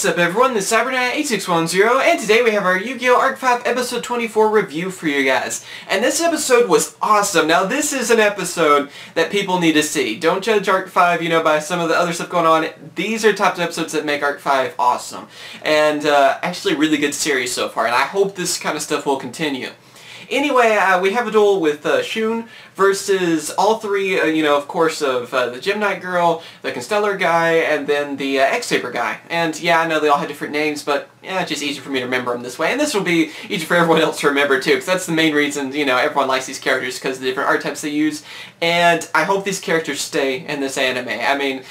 What's up everyone, this is CyberKnight 8610, and today we have our Yugioh Arc-V episode 24 review for you guys. And this episode was awesome. Now this is an episode that people need to see. Don't judge Arc-V, by some of the other stuff going on. These are top episodes that make Arc-V awesome. And actually really good series so far, and I hope this kind of stuff will continue. Anyway, we have a duel with Shun versus all three, of course, of the Gem-Knihgt girl, the Constellar guy, and then the x-saber guy. And yeah, I know they all have different names, but yeah, it's just easier for me to remember them this way. And this will be easy for everyone else to remember too, because that's the main reason, everyone likes these characters, because of the different art types they use. And I hope these characters stay in this anime. I mean,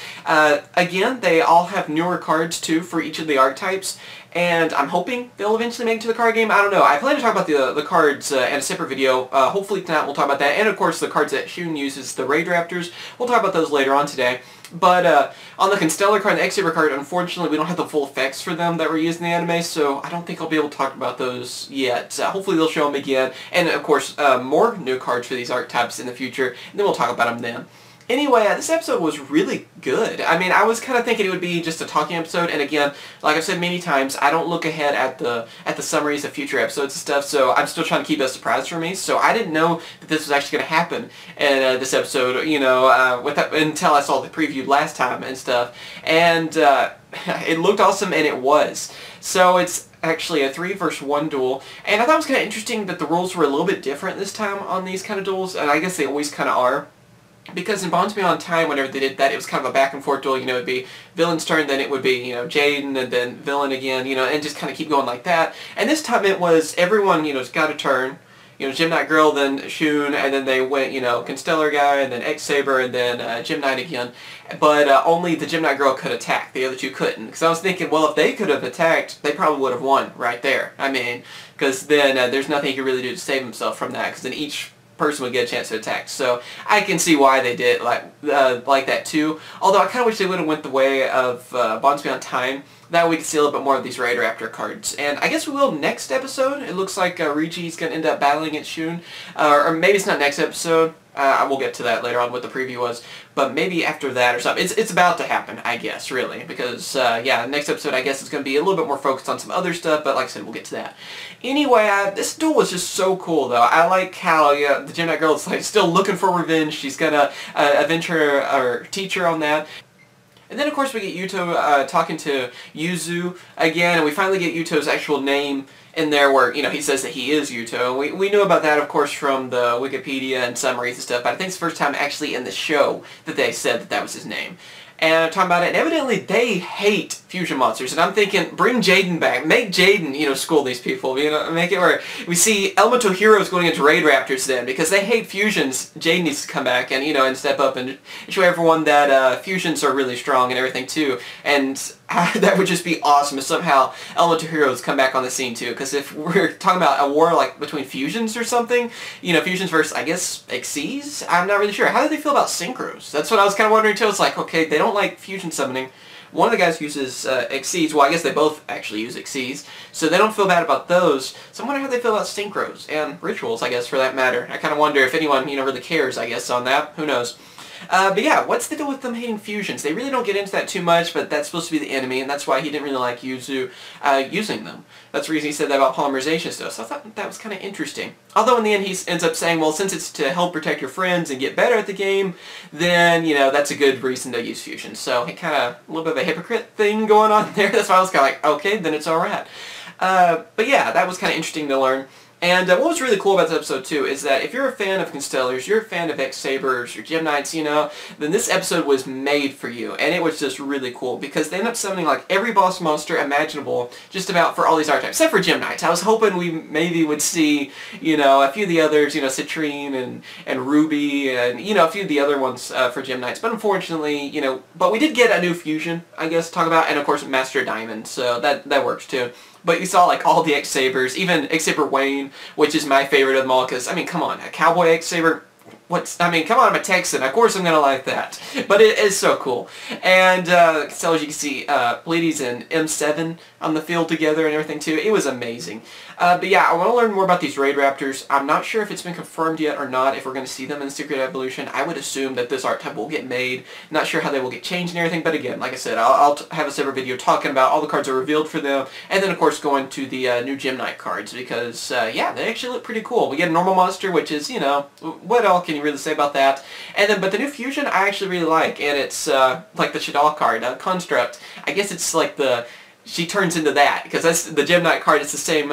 again, they all have newer cards too for each of the archetypes. And I'm hoping they'll eventually make it to the card game. I don't know. I plan to talk about the cards in a separate video. Hopefully tonight we'll talk about that. And of course the cards that Shun uses, the Raid Raptors. We'll talk about those later on today. But on the Constellar card and the x-saber card, unfortunately we don't have the full effects for them that were used in the anime, so I don't think I'll be able to talk about those yet. Hopefully they'll show them again. And of course more new cards for these archetypes in the future, and then we'll talk about them then. Anyway, this episode was really good. I mean, I was kind of thinking it would be just a talking episode, and again, like I've said many times, I don't look ahead at the summaries of future episodes and stuff, so I'm still trying to keep it a surprise for me, so I didn't know that this was actually going to happen in this episode, until I saw the preview last time and stuff, and it looked awesome, and it was. So it's actually a 3 versus 1 duel, and I thought it was kind of interesting that the rules were a little bit different this time on these kind of duels, and I guess they always kind of are. Because in Bonds Beyond Time, whenever they did that, it was kind of a back and forth duel. It would be villain's turn, then it would be, Jaden, and then villain again, and just kind of keep going like that. And this time it was everyone, got a turn. Gem-Knihgt girl, then Shun, and then they went, Constellar guy, and then x-saber, and then Gem-Knihgt again. But only the Gem-Knihgt girl could attack. The other two couldn't. Because I was thinking, well, if they could have attacked, they probably would have won right there. I mean, because then there's nothing he could really do to save himself from that. Because then each person would get a chance to attack. So I can see why they did like that too. Although I kind of wish they would have went the way of Bonds Beyond Time. That way we could see a little bit more of these Raid Raptor cards. And I guess we will next episode. It looks like Rigi's going to end up battling against Shun. Or maybe it's not next episode. I will get to that later on what the preview was. But maybe after that or something. It's about to happen, I guess, really. Because, yeah, next episode I guess is going to be a little bit more focused on some other stuff. But like I said, we'll get to that. Anyway, this duel was just so cool, though. I like how the Gem-Knihgt girl is like, still looking for revenge. She's going to avenge her teacher on that. And then, of course, we get Yuto talking to Yuzu again, and we finally get Yuto's actual name in there where, he says that he is Yuto. We knew about that, of course, from the Wikipedia and summaries and stuff, but I think it's the first time actually in the show that they said that that was his name. And I'm talking about it, and evidently they hate fusion monsters, and I'm thinking, bring Jaden back. Make Jaden, school these people, make it where we see elemental heroes going into Raid Raptors then, because they hate fusions. Jaden needs to come back and, and step up and show everyone that fusions are really strong and everything too, and that would just be awesome if somehow elemental heroes come back on the scene too, because if we're talking about a war like between fusions or something, fusions versus, I guess, Xyz? I'm not really sure. How do they feel about synchros? That's what I was kind of wondering too. It's like, okay, they don't like fusion summoning. One of the guys uses Xyz. Well, I guess they both actually use Xyz, so they don't feel bad about those. So I wonder how they feel about synchros and rituals, I guess, for that matter. I kind of wonder if anyone, really cares, I guess, on that. Who knows? But yeah, what's the deal with them hating fusions? They really don't get into that too much, but that's supposed to be the enemy, and that's why he didn't really like Yuzu using them. That's the reason he said that about polymerization stuff, so I thought that was kind of interesting. Although in the end he ends up saying, well, since it's to help protect your friends and get better at the game, then, that's a good reason to use fusion. So he kind of, a little bit of a hypocrite thing going on there. That's why I was kind of like, okay, then it's alright. But yeah, that was kind of interesting to learn. And what was really cool about this episode, too, is that if you're a fan of Constellars, you're a fan of x-sabers or Gem-Knihgts, then this episode was made for you. And it was just really cool, because they end up summoning, like, every boss monster imaginable, just about for all these archetypes, except for Gem-Knihgts. I was hoping we maybe would see, a few of the others, Citrine and Ruby, and, a few of the other ones for Gem-Knihgts. But unfortunately, but we did get a new fusion, I guess, to talk about, and, of course, Master Diamond, so that works, too. But you saw, like, all the x-sabers, even x-saber Wayne, which is my favorite of them all, because, I mean, come on, a cowboy x-saber, I mean, come on, I'm a Texan. Of course I'm going to like that. But it is so cool. And so as you can see, Bleedy's and M7 on the field together and everything too. It was amazing. But yeah, I want to learn more about these Raid Raptors. I'm not sure if it's been confirmed yet or not, if we're going to see them in Secret Evolution. I would assume that this art type will get made. Not sure how they will get changed and everything, but again, like I said, I'll have a separate video talking about all the cards that are revealed for them, and then of course going to the new Gem-Knihgt cards, because yeah, they actually look pretty cool. We get a normal monster, which is, you know, what else can you really say about that? And then, but the new fusion I actually really like, and it's like the Shadal card, Construct. I guess it's like she turns into that, because that's the Gem-Knihgt card. It's the same,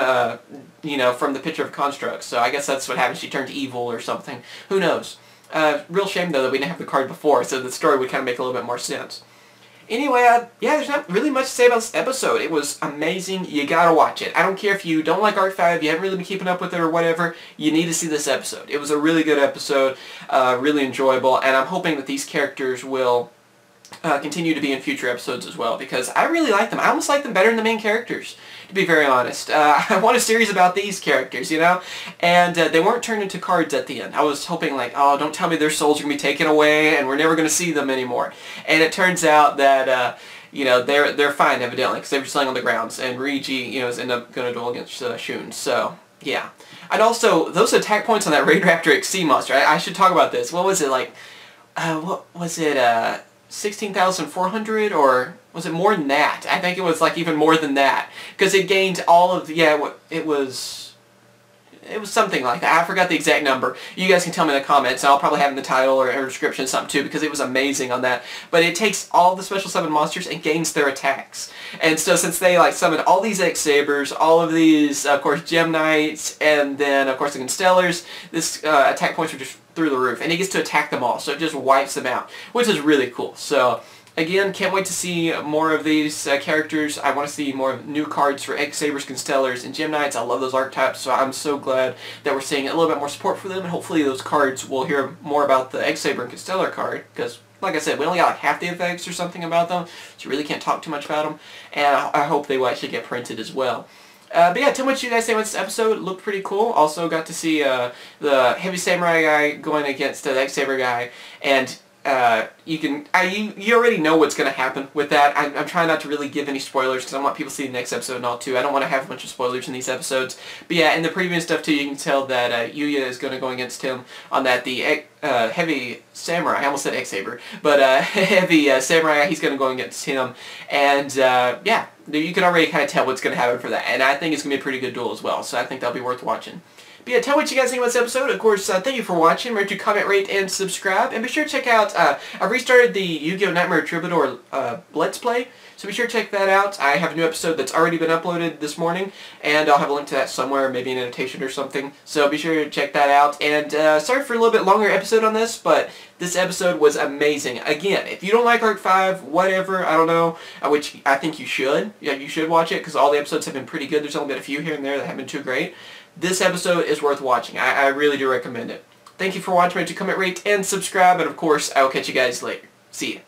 you know, from the picture of Construct. So I guess that's what happens. She turns evil or something. Who knows? Real shame though that we didn't have the card before, so the story would kind of make a little bit more sense. Anyway, yeah, there's not really much to say about this episode. It was amazing. You gotta watch it. I don't care if you don't like Arc-V, you haven't really been keeping up with it or whatever, you need to see this episode. It was a really good episode, really enjoyable, and I'm hoping that these characters will continue to be in future episodes as well, because I really like them. I almost like them better than the main characters, to be very honest. I want a series about these characters, you know? And they weren't turned into cards at the end. I was hoping like, oh, don't tell me their souls are going to be taken away and we're never going to see them anymore. And it turns out that, you know, they're fine evidently, because they were just laying on the grounds, and Rigi, you know, is end up going to duel against Shun. So, yeah. And also, those attack points on that Raid Raptor XC monster, I should talk about this. What was it, like, what was it, 16,400, or was it more than that? I think it was like even more than that, because it gained all of the, yeah, it was something like that. I forgot the exact number. You guys can tell me in the comments, and I'll probably have in the title or description something too, because it was amazing on that. But it takes all the special summon monsters and gains their attacks. And so since they like summoned all these X-Sabers, all of these, of course, Gem-Knihgts, and then of course the Constellars, this attack points are just through the roof, and he gets to attack them all, so it just wipes them out, which is really cool. So again, can't wait to see more of these characters. I want to see more new cards for X-Sabers, Constellars, and Gem-Knihgts. I love those archetypes, so I'm so glad that we're seeing a little bit more support for them, and hopefully those cards will hear more about the X-Saber and Constellar card, because like I said, we only got like half the effects or something about them, so you really can't talk too much about them, and I hope they will actually get printed as well. But yeah, tell me what you guys think about this episode. It looked pretty cool. Also got to see the Heavy Samurai guy going against the X-Saber guy, and you already know what's going to happen with that. I'm trying not to really give any spoilers, because I want people to see the next episode and all too. I don't want to have a bunch of spoilers in these episodes. But yeah, in the preview and stuff too, you can tell that Yugioh is going to go against him on that. The Heavy Samurai, I almost said X-Saber, but Heavy Samurai, he's going to go against him. And yeah, you can already kind of tell what's going to happen for that. And I think it's going to be a pretty good duel as well, so I think that'll be worth watching. But yeah, tell me what you guys think about this episode. Of course, thank you for watching. Remember to comment, rate, and subscribe. And be sure to check out, I've restarted the Yu-Gi-Oh! Nightmare Troubadour Let's Play, so be sure to check that out. I have a new episode that's already been uploaded this morning, and I'll have a link to that somewhere, maybe an annotation or something. So be sure to check that out. And sorry for a little bit longer episode on this, but this episode was amazing. Again, if you don't like Arc-V, whatever, I don't know, which I think you should. Yeah, you should watch it, because all the episodes have been pretty good. There's only been a few here and there that haven't been too great. This episode is worth watching. I really do recommend it. Thank you for watching. Remember to comment, rate, and subscribe. And of course, I will catch you guys later. See ya.